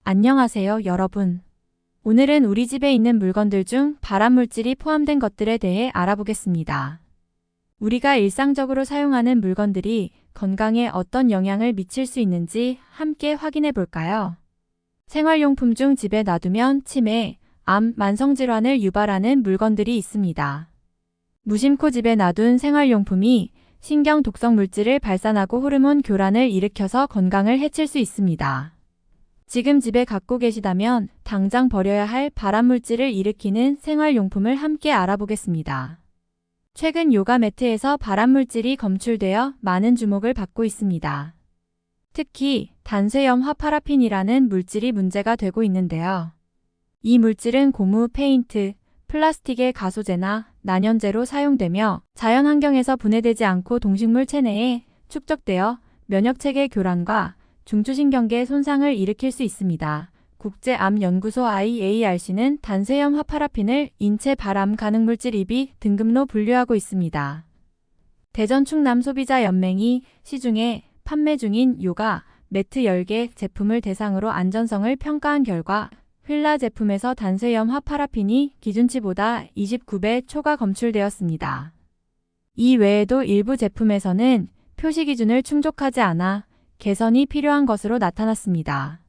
안녕하세요, 여러분. 오늘은 우리 집에 있는 물건들 중 발암물질이 포함된 것들에 대해 알아보겠습니다. 우리가 일상적으로 사용하는 물건들이 건강에 어떤 영향을 미칠 수 있는지 함께 확인해 볼까요? 생활용품 중 집에 놔두면 치매, 암, 만성질환을 유발하는 물건들이 있습니다. 무심코 집에 놔둔 생활용품이 신경 독성 물질을 발산하고 호르몬 교란을 일으켜서 건강을 해칠 수 있습니다. 지금 집에 갖고 계시다면 당장 버려야 할 발암물질을 일으키는 생활용품을 함께 알아보겠습니다. 최근 요가 매트에서 발암물질이 검출되어 많은 주목을 받고 있습니다. 특히 단쇄염화 파라핀이라는 물질이 문제가 되고 있는데요. 이 물질은 고무, 페인트, 플라스틱의 가소제나 난연제로 사용되며 자연환경에서 분해되지 않고 동식물 체내에 축적되어 면역체계 교란과 중추신경계 손상을 일으킬 수 있습니다. 국제암연구소 IARC는 단쇄염화 파라핀을 인체 발암 가능물질 2B 등급로 분류하고 있습니다. 대전 충남 소비자연맹이 시중에 판매 중인 요가 매트 10개 제품을 대상으로 안전성을 평가한 결과 휠라 제품에서 단쇄염화 파라핀이 기준치보다 29배 초과 검출되었습니다. 이 외에도 일부 제품에서는 표시 기준을 충족하지 않아 개선이 필요한 것으로 나타났습니다.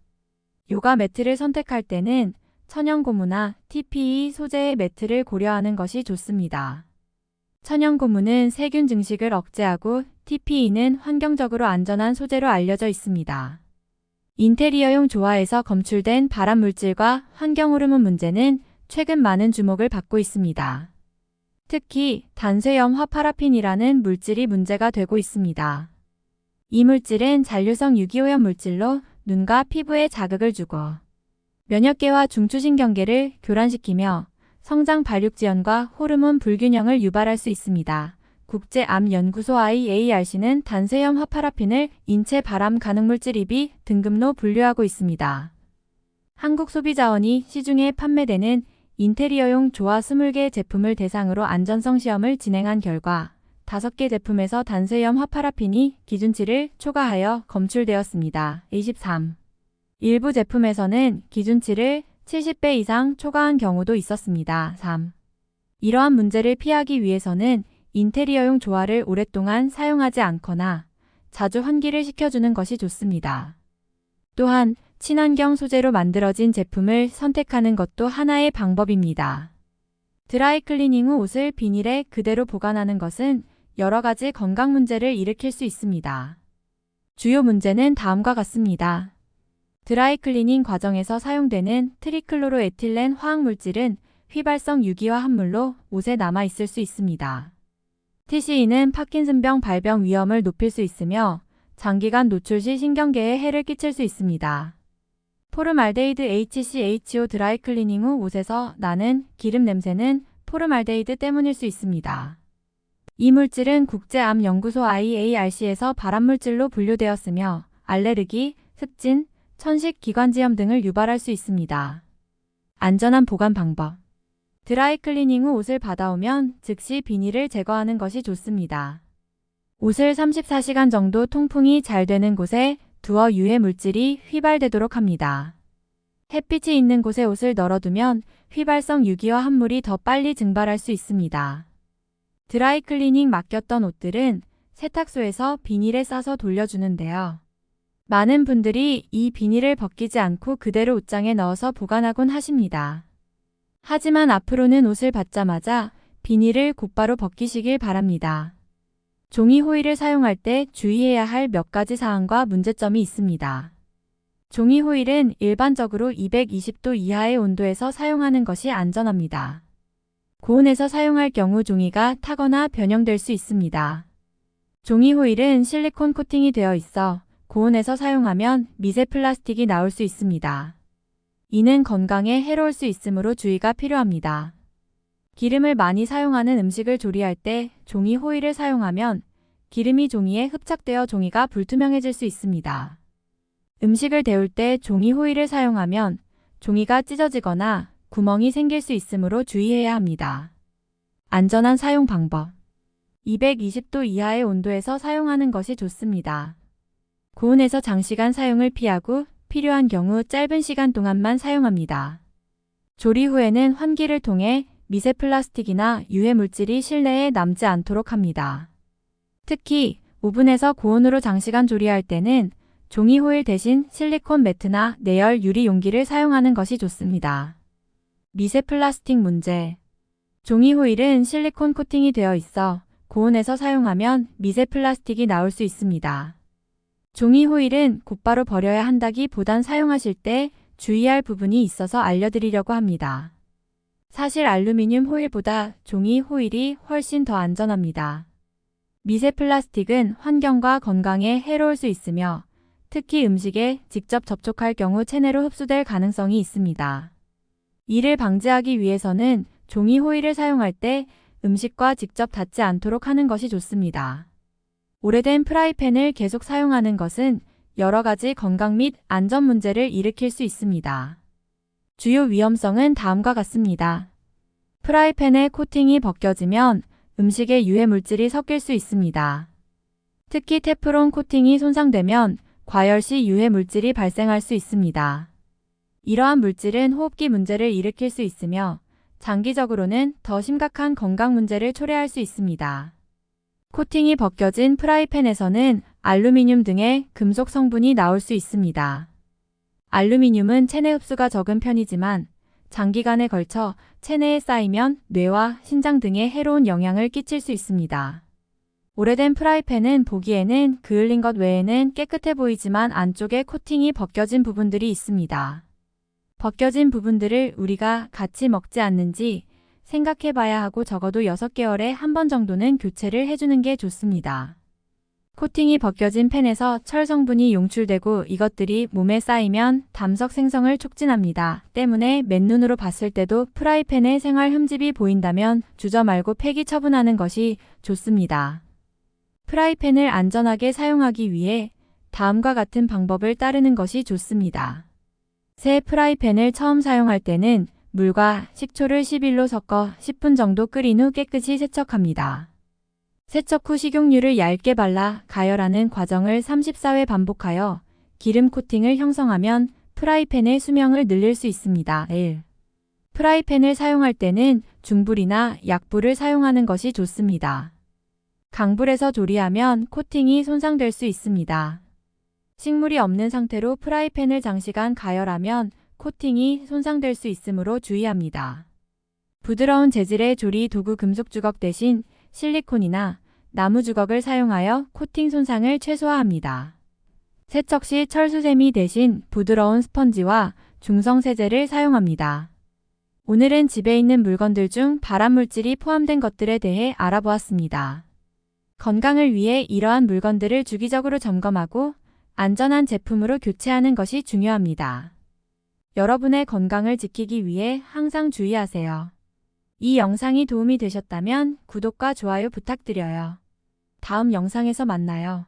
요가 매트를 선택할 때는 천연 고무나 TPE 소재의 매트를 고려하는 것이 좋습니다. 천연 고무는 세균 증식을 억제하고 TPE는 환경적으로 안전한 소재로 알려져 있습니다. 인테리어용 조화에서 검출된 발암물질과 환경호르몬 문제는 최근 많은 주목을 받고 있습니다. 특히 단쇄염화 파라핀이라는 물질이 문제가 되고 있습니다. 이 물질은 잔류성 유기오염 물질로 눈과 피부에 자극을 주고 면역계와 중추신경계를 교란시키며 성장 발육지연과 호르몬 불균형을 유발할 수 있습니다. 국제암연구소 IARC는 단쇄염화 파라핀을 인체 발암 가능물질 2B 등급로 분류하고 있습니다. 한국소비자원이 시중에 판매되는 인테리어용 조화 20개 제품을 대상으로 안전성 시험을 진행한 결과 5개 제품에서 단쇄염화 파라핀이 기준치를 초과하여 검출되었습니다. 23. 일부 제품에서는 기준치를 70배 이상 초과한 경우도 있었습니다. 3. 이러한 문제를 피하기 위해서는 인테리어용 조화를 오랫동안 사용하지 않거나 자주 환기를 시켜주는 것이 좋습니다. 또한 친환경 소재로 만들어진 제품을 선택하는 것도 하나의 방법입니다. 드라이클리닝 후 옷을 비닐에 그대로 보관하는 것은 여러 가지 건강 문제를 일으킬 수 있습니다. 주요 문제는 다음과 같습니다. 드라이클리닝 과정에서 사용되는 트리클로로에틸렌 화학물질은 휘발성 유기화 합물로 옷에 남아 있을 수 있습니다. TCE는 파킨슨병 발병 위험을 높일 수 있으며 장기간 노출 시 신경계에 해를 끼칠 수 있습니다. 포름알데히드 HCHO 드라이클리닝 후 옷에서 나는 기름 냄새는 포름알데히드 때문일 수 있습니다. 이 물질은 국제암연구소 IARC에서 발암물질로 분류되었으며 알레르기, 습진, 천식, 기관지염 등을 유발할 수 있습니다. 안전한 보관 방법. 드라이클리닝 후 옷을 받아오면 즉시 비닐을 제거하는 것이 좋습니다. 옷을 34시간 정도 통풍이 잘 되는 곳에 두어 유해 물질이 휘발되도록 합니다. 햇빛이 있는 곳에 옷을 널어두면 휘발성 유기화 합물이 더 빨리 증발할 수 있습니다. 드라이클리닝 맡겼던 옷들은 세탁소에서 비닐에 싸서 돌려주는데요. 많은 분들이 이 비닐을 벗기지 않고 그대로 옷장에 넣어서 보관하곤 하십니다. 하지만 앞으로는 옷을 받자마자 비닐을 곧바로 벗기시길 바랍니다. 종이 호일을 사용할 때 주의해야 할 몇 가지 사항과 문제점이 있습니다. 종이 호일은 일반적으로 220도 이하의 온도에서 사용하는 것이 안전합니다. 고온에서 사용할 경우 종이가 타거나 변형될 수 있습니다. 종이 호일은 실리콘 코팅이 되어 있어 고온에서 사용하면 미세 플라스틱이 나올 수 있습니다. 이는 건강에 해로울 수 있으므로 주의가 필요합니다. 기름을 많이 사용하는 음식을 조리할 때 종이 호일을 사용하면 기름이 종이에 흡착되어 종이가 불투명해질 수 있습니다. 음식을 데울 때 종이 호일을 사용하면 종이가 찢어지거나 구멍이 생길 수 있으므로 주의해야 합니다. 안전한 사용 방법. 220도 이하의 온도에서 사용하는 것이 좋습니다. 고온에서 장시간 사용을 피하고 필요한 경우 짧은 시간 동안만 사용합니다. 조리 후에는 환기를 통해 미세 플라스틱이나 유해 물질이 실내에 남지 않도록 합니다. 특히 오븐에서 고온으로 장시간 조리할 때는 종이 호일 대신 실리콘 매트나 내열 유리 용기를 사용하는 것이 좋습니다. 미세 플라스틱 문제. 종이 호일은 실리콘 코팅이 되어 있어 고온에서 사용하면 미세 플라스틱이 나올 수 있습니다. 종이 호일은 곧바로 버려야 한다기보단 사용하실 때 주의할 부분이 있어서 알려드리려고 합니다. 사실 알루미늄 호일보다 종이 호일이 훨씬 더 안전합니다. 미세 플라스틱은 환경과 건강에 해로울 수 있으며 특히 음식에 직접 접촉할 경우 체내로 흡수될 가능성이 있습니다. 이를 방지하기 위해서는 종이 호일을 사용할 때 음식과 직접 닿지 않도록 하는 것이 좋습니다. 오래된 프라이팬을 계속 사용하는 것은 여러 가지 건강 및 안전 문제를 일으킬 수 있습니다. 주요 위험성은 다음과 같습니다. 프라이팬의 코팅이 벗겨지면 음식에 유해 물질이 섞일 수 있습니다. 특히 테프론 코팅이 손상되면 과열 시 유해 물질이 발생할 수 있습니다. 이러한 물질은 호흡기 문제를 일으킬 수 있으며 장기적으로는 더 심각한 건강 문제를 초래할 수 있습니다. 코팅이 벗겨진 프라이팬에서는 알루미늄 등의 금속 성분이 나올 수 있습니다. 알루미늄은 체내 흡수가 적은 편이지만 장기간에 걸쳐 체내에 쌓이면 뇌와 신장 등에 해로운 영향을 끼칠 수 있습니다. 오래된 프라이팬은 보기에는 그을린 것 외에는 깨끗해 보이지만 안쪽에 코팅이 벗겨진 부분들이 있습니다. 벗겨진 부분들을 우리가 같이 먹지 않는지 생각해 봐야 하고 적어도 6개월에 한 번 정도는 교체를 해주는 게 좋습니다. 코팅이 벗겨진 팬에서 철 성분이 용출되고 이것들이 몸에 쌓이면 담석 생성을 촉진합니다. 때문에 맨눈으로 봤을 때도 프라이팬에 생활 흠집이 보인다면 주저 말고 폐기 처분하는 것이 좋습니다. 프라이팬을 안전하게 사용하기 위해 다음과 같은 방법을 따르는 것이 좋습니다. 새 프라이팬을 처음 사용할 때는 물과 식초를 11로 섞어 10분 정도 끓인 후 깨끗이 세척합니다. 세척 후 식용유를 얇게 발라 가열하는 과정을 34회 반복하여 기름 코팅을 형성하면 프라이팬의 수명을 늘릴 수 있습니다. 1. 프라이팬을 사용할 때는 중불이나 약불을 사용하는 것이 좋습니다. 강불에서 조리하면 코팅이 손상될 수 있습니다. 식물이 없는 상태로 프라이팬을 장시간 가열하면 코팅이 손상될 수 있으므로 주의합니다. 부드러운 재질의 조리 도구 금속 주걱 대신 실리콘이나 나무 주걱을 사용하여 코팅 손상을 최소화합니다. 세척 시 철수세미 대신 부드러운 스펀지와 중성 세제를 사용합니다. 오늘은 집에 있는 물건들 중 발암물질이 포함된 것들에 대해 알아보았습니다. 건강을 위해 이러한 물건들을 주기적으로 점검하고 안전한 제품으로 교체하는 것이 중요합니다. 여러분의 건강을 지키기 위해 항상 주의하세요. 이 영상이 도움이 되셨다면 구독과 좋아요 부탁드려요. 다음 영상에서 만나요.